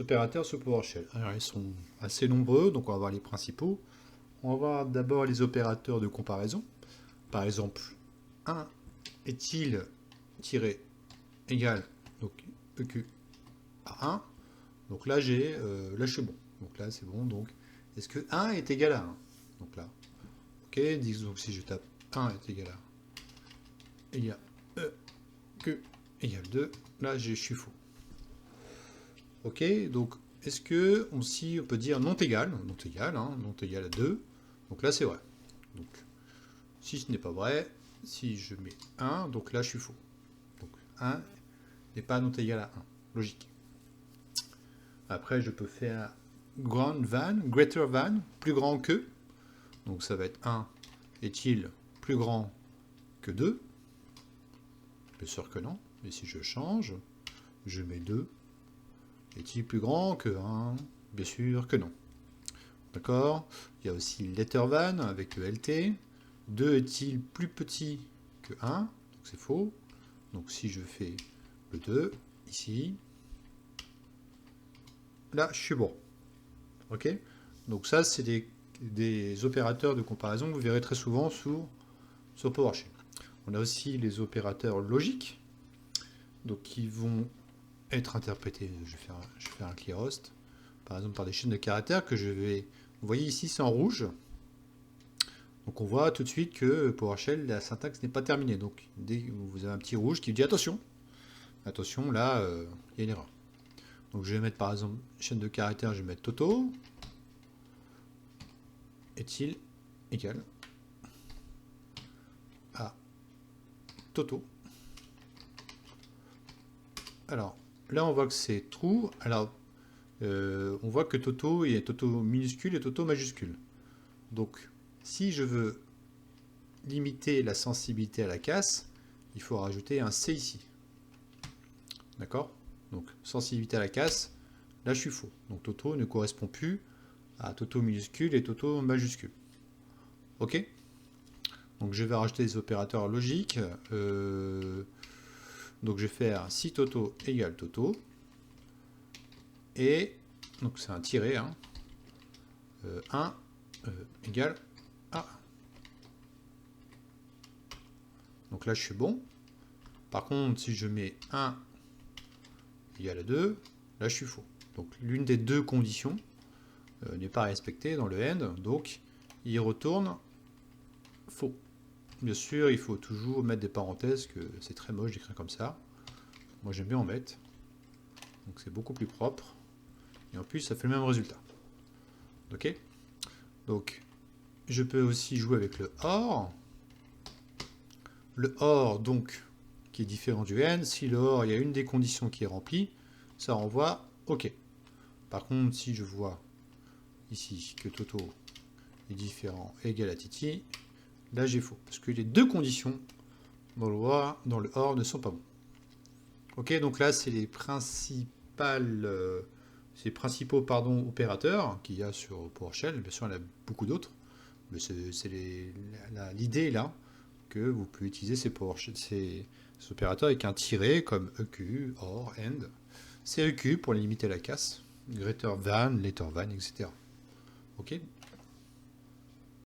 opérateurs sur PowerShell. Alors, ils sont assez nombreux, donc on va voir les principaux. On va voir d'abord les opérateurs de comparaison. Par exemple, 1 est-il tiré égal, donc EQ à 1. Donc là, là je suis bon. Donc là, c'est bon. Donc, est-ce que 1 est égal à 1? Donc là, ok. Donc si je tape 1 est égal à 1, il y a EQ égale 2. Là, je suis faux. Ok, donc est-ce que on peut dire non égal, non égal à 2. Donc là, c'est vrai. Donc, si ce n'est pas vrai, si je mets 1, donc là, je suis faux. Donc 1 n'est pas non égal à 1. Logique. Après, je peux faire greater than, plus grand que. Donc ça va être 1 est-il plus grand que 2? Bien sûr que non. Mais si je change, je mets 2. Est-il plus grand que 1? Bien sûr que non. D'accord? Il y a aussi letter than avec le LT. 2 est-il plus petit que 1? Donc c'est faux. Donc si je fais le 2 ici, là je suis bon. Ok? Donc ça c'est des opérateurs de comparaison que vous verrez très souvent sur PowerShell. On a aussi les opérateurs logiques, donc qui vont être interprétés. Je vais faire un clear host, par exemple par des chaînes de caractères que je vais. Vous voyez ici c'est en rouge. Donc on voit tout de suite que PowerShell, la syntaxe n'est pas terminée. Donc dès que vous avez un petit rouge qui dit attention, attention, là il y a une erreur. Donc je vais mettre par exemple chaîne de caractères, je vais mettre Toto. Est-il égal à Toto? Alors là on voit que c'est true. Alors on voit que Toto, il y a Toto minuscule et Toto majuscule. Donc si je veux limiter la sensibilité à la casse, il faut rajouter un C ici. D'accord? Donc sensibilité à la casse, là je suis faux. Donc Toto ne correspond plus à Toto minuscule et Toto majuscule. Ok? Donc je vais rajouter des opérateurs logiques. Donc je vais faire si Toto égale Toto. Et donc c'est un tiré. 1 égale à 1. Donc là je suis bon. Par contre si je mets 1 égale à 2, là je suis faux. Donc l'une des deux conditions n'est pas respectée dans le end. Donc il retourne faux. Bien sûr, il faut toujours mettre des parenthèses, que c'est très moche d'écrire comme ça. Moi, j'aime bien en mettre. Donc, c'est beaucoup plus propre. Et en plus, ça fait le même résultat. Ok? Donc, je peux aussi jouer avec le OR. Le OR, donc, qui est différent du AND. Si le OR, il y a une des conditions qui est remplie, ça renvoie OK. Par contre, si je vois ici que Toto est différent égal à Titi, là, j'ai faux. Parce que les deux conditions dans le OR ne sont pas bons. Ok, donc là, c'est les principaux opérateurs qu'il y a sur PowerShell. Bien sûr, il y en a beaucoup d'autres. Mais c'est l'idée est là que vous pouvez utiliser ces opérateurs avec un tiret comme EQ, OR, AND. C'est EQ pour limiter la casse. Greater than, letter than, etc. Ok.